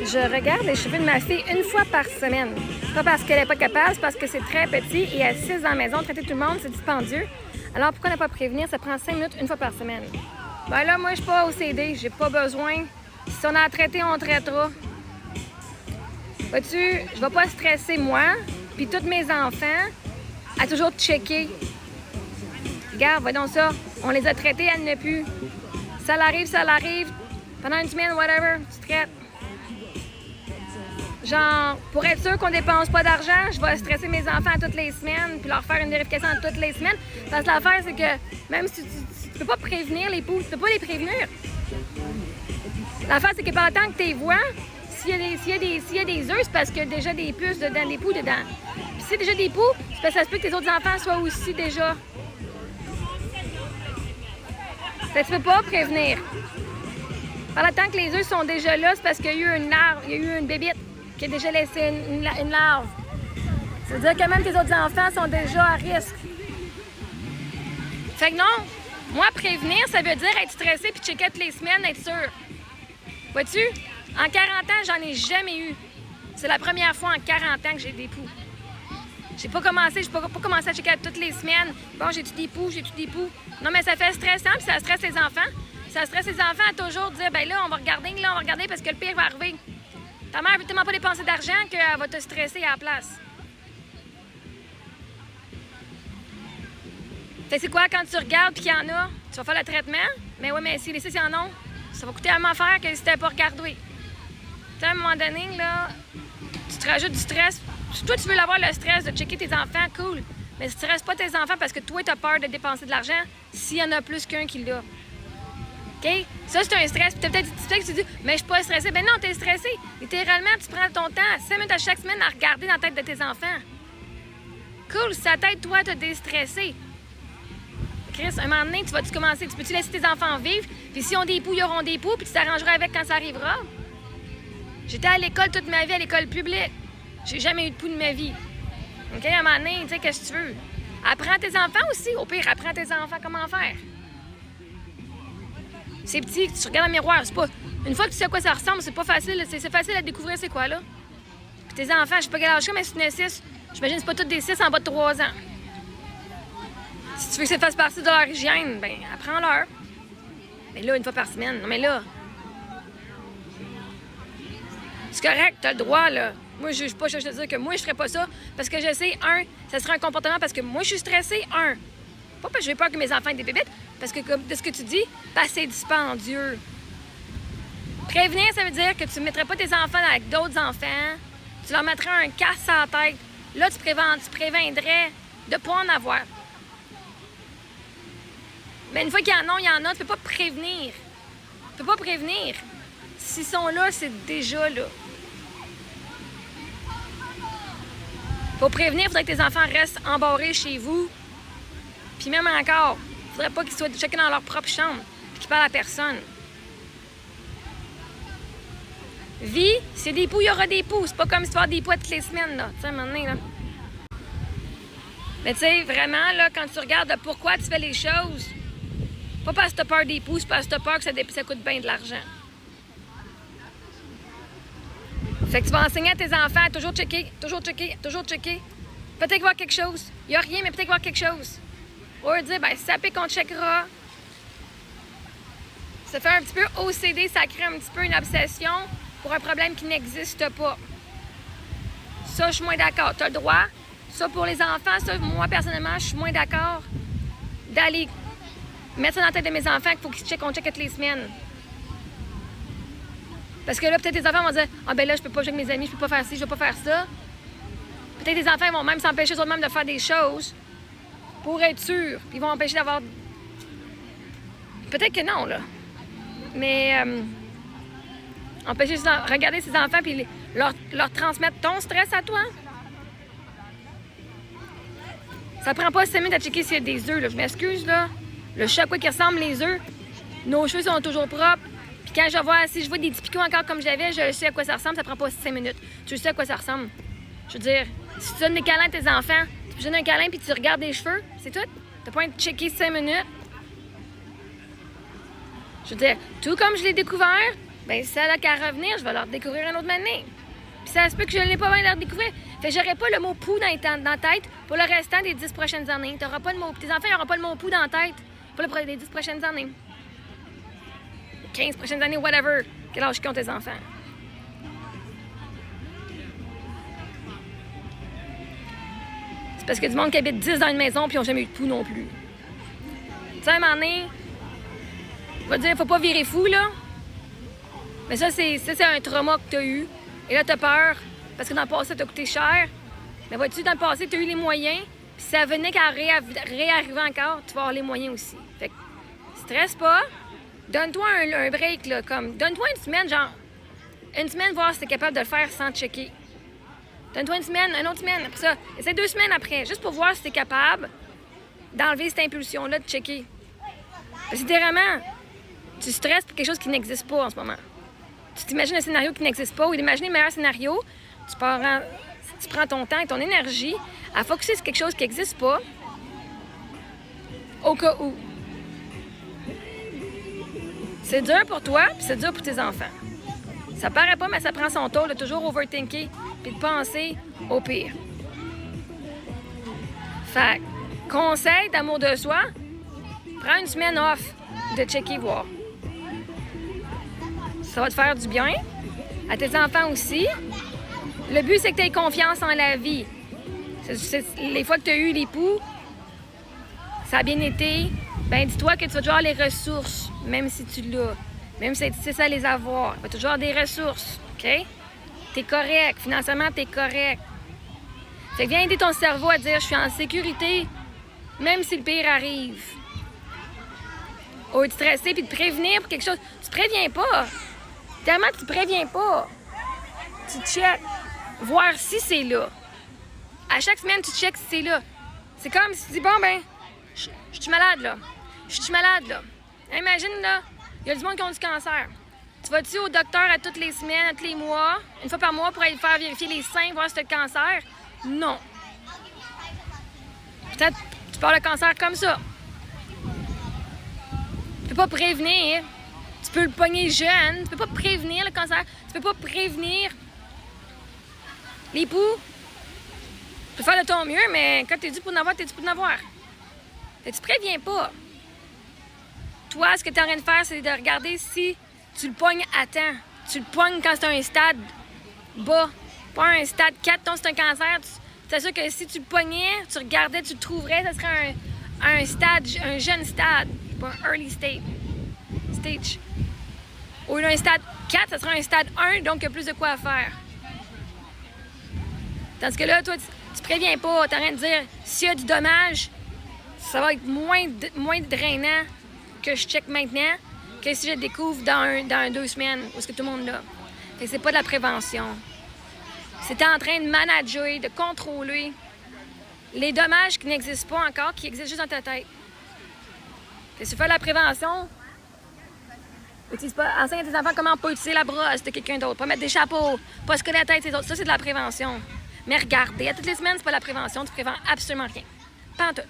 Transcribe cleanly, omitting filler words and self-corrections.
Je regarde les cheveux de ma fille une fois par semaine. C'est pas parce qu'elle n'est pas capable, c'est parce que c'est très petit et assise dans la maison, traiter tout le monde, c'est dispendieux. Alors pourquoi ne pas prévenir? Ça prend 5 minutes une fois par semaine. Ben là, moi, je suis pas OCD, j'ai pas besoin. Si on a à traiter, on traitera. Vois-tu, je vais pas stresser moi, puis tous mes enfants, à toujours checker. Regarde, voyons ça, on les a traités, elle ne plus. Ça l'arrive. Pendant une semaine, whatever, tu traites. Genre, pour être sûr qu'on dépense pas d'argent, je vais stresser mes enfants toutes les semaines puis leur faire une vérification toutes les semaines. Parce que l'affaire, c'est que même si tu peux pas prévenir les poux, tu peux pas les prévenir. L'affaire, c'est que pendant le temps que tu les vois, s'il y a des œufs, c'est parce qu'il y a déjà des puces dedans, des poux dedans. Puis s'il y a déjà des poux, c'est parce que ça se peut que tes autres enfants soient aussi déjà. Fait que tu peux pas prévenir. Pendant le temps que les œufs sont déjà là, c'est parce qu'il y a eu une larve, il y a eu une bébite qui a déjà laissé une larve. Ça veut dire que même tes autres enfants sont déjà à risque. Fait que non, moi, prévenir, ça veut dire être stressé puis checker toutes les semaines, être sûr. Vois-tu? En 40 ans, j'en ai jamais eu. C'est la première fois en 40 ans que j'ai des poux. J'ai pas commencé à checker toutes les semaines. Bon, j'ai-tu des poux? Non, mais ça fait stressant puis ça stresse les enfants. Ça stresse les enfants à toujours dire, ben là, on va regarder parce que le pire va arriver. Ta mère veut tellement pas dépenser d'argent qu'elle va te stresser à la place. Fait que c'est quoi, quand tu regardes et qu'il y en a, tu vas faire le traitement? Mais oui, mais si les 6 y en ont, ça va coûter tellement cher que si t'as pas regardé. Tu sais, à un moment donné, là, tu te rajoutes du stress. Toi, tu veux avoir le stress de checker tes enfants, cool. Mais si tu stresses pas tes enfants parce que toi, t'as peur de dépenser de l'argent s'il y en a plus qu'un qui l'a. OK? Ça, c'est un stress. Puis peut-être que tu dis, mais je suis pas stressée. Ben non, t'es stressé. Littéralement, tu prends ton temps, 5 minutes à chaque semaine, à regarder dans la tête de tes enfants. Cool, si ta tête, toi, te déstressé. Chris, un moment donné, tu vas-tu commencer? Tu peux-tu laisser tes enfants vivre? Puis s'ils ont des poux, ils auront des poux, puis tu t'arrangeras avec quand ça arrivera. J'étais à l'école toute ma vie, à l'école publique. J'ai jamais eu de poux de ma vie. OK? À un moment donné, tu sais, qu'est-ce que tu veux? Apprends tes enfants aussi. Au pire, apprends tes enfants comment faire. C'est petit, tu regardes dans le miroir, c'est pas... Une fois que tu sais à quoi ça ressemble, c'est pas facile, c'est facile à découvrir c'est quoi, là. Puis tes enfants, je sais pas quel âge, mais si tu n'es 6, j'imagine que c'est pas tous des 6 en bas de 3 ans. Si tu veux que ça fasse partie de leur hygiène, ben apprends-leur. Mais là, une fois par semaine, non mais là... C'est correct, t'as le droit, là. Moi, je juge pas, je te dire que moi, je ferais pas ça, parce que je sais, ça serait un comportement parce que moi, je suis stressée, Pas parce que j'ai peur que mes enfants aient des bébites, parce que, comme de ce que tu dis, c'est dispendieux. Prévenir, ça veut dire que tu ne mettrais pas tes enfants avec d'autres enfants, tu leur mettrais un casse à la tête. Là, tu préviendrais de ne pas en avoir. Mais une fois qu'il y en a, tu ne peux pas prévenir. Tu peux pas prévenir. S'ils sont là, c'est déjà là. Pour prévenir, il faudrait que tes enfants restent embarrés chez vous. Puis même encore, il faudrait pas qu'ils soient chacun dans leur propre chambre et qu'ils parlent à personne. Vie, c'est des poux, il y aura des poux. C'est pas comme si tu vas avoir des poux toutes les semaines, là. Tu sais, à un moment donné, là. Mais tu sais, vraiment, là, quand tu regardes pourquoi tu fais les choses, pas parce que tu as peur des poux, c'est parce que tu as peur que ça coûte bien de l'argent. Fait que tu vas enseigner à tes enfants à toujours checker. Peut-être qu'il va y avoir quelque chose. Il n'y a rien, mais peut-être qu'il va y avoir quelque chose. Ou dire, ben, si ça pique, on checkera. Ça fait un petit peu OCD, ça crée un petit peu une obsession pour un problème qui n'existe pas. Ça, je suis moins d'accord. Tu as le droit. Ça, pour les enfants, ça, moi, personnellement, je suis moins d'accord d'aller mettre ça dans la tête de mes enfants qu'il faut qu'on check toutes les semaines. Parce que là, peut-être les enfants vont dire, ah ben là, je peux pas jouer avec mes amis, je peux pas faire ci, je peux pas faire ça. Peut-être les enfants vont même s'empêcher eux-mêmes de faire des choses pour être sûrs. Puis ils vont empêcher d'avoir... Peut-être que non, là. Mais empêcher, regarder ces enfants puis leur transmettre ton stress à toi. Ça prend pas 5 minutes à checker s'il y a des œufs, là. Je m'excuse, là. Le chat, quoi qui ressemble, les œufs. Nos cheveux sont toujours propres. Puis quand si je vois des petits picots encore comme j'avais, je sais à quoi ça ressemble, ça prend pas 5 minutes. Tu sais à quoi ça ressemble. Je veux dire, si tu donnes des câlins à tes enfants, tu donnes un câlin puis tu regardes les cheveux, c'est tout. T'as pas à checker 5 minutes. Je veux dire, tout comme je l'ai découvert, ben si ça n'a qu'à revenir, je vais leur découvrir un autre année. Puis ça se peut que je ne l'ai pas bien leur découvrir. Fait que j'aurai pas le mot pou dans la tête pour le restant des 10 prochaines années. T'auras pas le mot. Tes enfants n'auront pas le mot pou dans la tête pour les 10 prochaines années. 15 prochaines années, whatever. Quel âge qu'ont tes enfants? C'est parce que du monde qui habite 10 dans une maison puis ils n'ont jamais eu de pou non plus. Tu sais, à un moment donné, on va dire, faut pas virer fou, là. Mais ça, c'est un trauma que tu as eu. Et là, tu as peur parce que dans le passé, ça t'a coûté cher. Mais vois-tu, dans le passé, tu as eu les moyens. Puis si ça venait qu'à réarriver encore, tu vas avoir les moyens aussi. Fait que, stresse pas. Donne-toi un break, là. Comme, donne-toi une semaine, genre, une semaine, voir si tu es capable de le faire sans checker. Donne-toi une semaine, une autre semaine. Après ça, essaie 2 semaines après, juste pour voir si tu es capable d'enlever cette impulsion-là de checker. Parce que vraiment, tu stresses pour quelque chose qui n'existe pas en ce moment. Tu t'imagines un scénario qui n'existe pas ou d'imaginer le meilleur scénario, tu prends ton temps et ton énergie à focusser sur quelque chose qui n'existe pas au cas où. C'est dur pour toi, puis c'est dur pour tes enfants. Ça paraît pas, mais ça prend son tour de toujours overthinker puis de penser au pire. Fait conseil d'amour de soi, prends une semaine off de checker, voir. Ça va te faire du bien, à tes enfants aussi. Le but, c'est que tu aies confiance en la vie. Les fois que tu as eu les poux, ça a bien été, ben dis-toi que tu vas toujours avoir les ressources, même si tu l'as. Même si tu sais ça les avoir. Il va toujours avoir des ressources, OK? T'es correct. Financièrement, t'es correct. Fait que viens aider ton cerveau à dire « Je suis en sécurité, même si le pire arrive. » Au lieu de stresser puis de prévenir pour quelque chose. Tu préviens pas. Tellement que tu préviens pas. Tu checkes. Voir si c'est là. À chaque semaine, tu checkes si c'est là. C'est comme si tu dis « Bon, ben, je suis malade, là. Je suis malade, là. » Imagine, là, il y a du monde qui ont du cancer. Tu vas-tu au docteur à toutes les semaines, à tous les mois, une fois par mois pour aller faire vérifier les seins, voir si tu as le cancer? Non. Peut-être tu peux avoir le cancer comme ça. Tu peux pas prévenir. Tu peux le pogner jeune. Tu peux pas prévenir le cancer. Tu peux pas prévenir les poux. Tu peux faire de ton mieux, mais quand t'es dû pour en avoir, t'es dû pour en avoir. Et tu préviens pas. Toi, ce que tu es en train de faire, c'est de regarder si tu le pognes à temps. Tu le pognes quand c'est un stade bas, pas un stade 4, donc c'est un cancer. Tu t'assures que si tu le pognais, tu regardais, tu le trouverais, ça serait un stade, un jeune stade, pas un early stage. Au lieu d'un stade 4, ça serait un stade 1, donc il y a plus de quoi à faire. Tandis que là, toi, tu préviens pas, tu es en train de dire, s'il y a du dommage, ça va être moins drainant que je check maintenant que si je le découvre dans 2 semaines, où est-ce que tout le monde l'a. Fait que c'est pas de la prévention. C'est en train de manager, de contrôler les dommages qui n'existent pas encore, qui existent juste dans ta tête. Fait que si tu fais de la prévention, enseigne à tes enfants comment pas utiliser la brosse de quelqu'un d'autre, pas mettre des chapeaux, pas se coller la tête des autres. Ça, c'est de la prévention. Mais regardez, à toutes les semaines, c'est pas de la prévention, tu prévends absolument rien. Pas en tout.